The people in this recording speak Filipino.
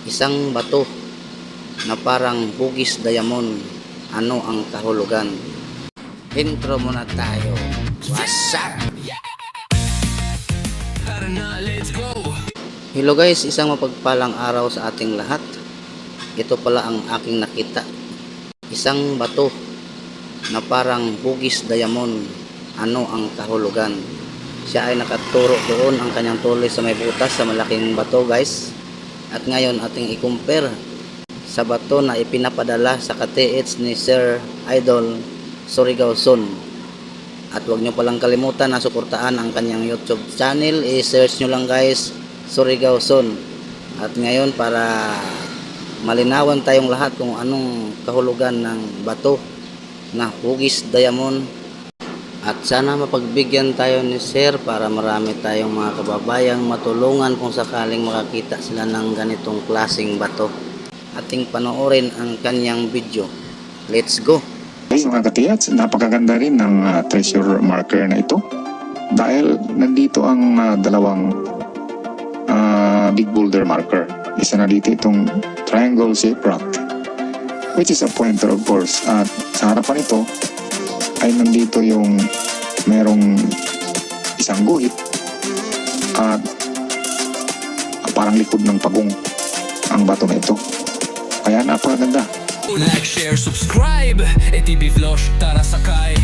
Isang bato na parang hugis diamond. Ano ang kahulugan? Intro muna tayo. What's up? Hello guys, isang mapagpalang araw sa ating lahat. Ito pala ang aking nakita. Isang bato na parang hugis diamond. Ano ang kahulugan? Siya ay nakaturo doon ang kanyang tuloy sa may butas sa malaking bato guys. At ngayon ating i-compare sa bato na ipinapadala sa ka-TH ni Sir Idol Surigao Sun. At huwag nyo palang kalimutan na suportaan ang kanyang YouTube channel. I-search nyo lang guys, Surigao Sun. At ngayon para malinawan tayong lahat kung anong kahulugan ng bato na hugis diamond. At sana mapagbigyan tayo ni Sir para marami tayong mga kababayang matulungan kung sakaling makakita sila ng ganitong klaseng bato. Ating panoorin ang kanyang video. Let's go! Guys, mga katiyats, napakaganda rin ng treasure marker na ito dahil nandito ang dalawang big boulder marker. Isa na dito itong triangle shape rock, which is a pointer of course, at sa harapan ito ay nandito yung merong isang guhit at parang likod ng pagong ang bato na ito, kaya napakaganda. Like, share, subscribe, ETV Vlogs, tara sakay.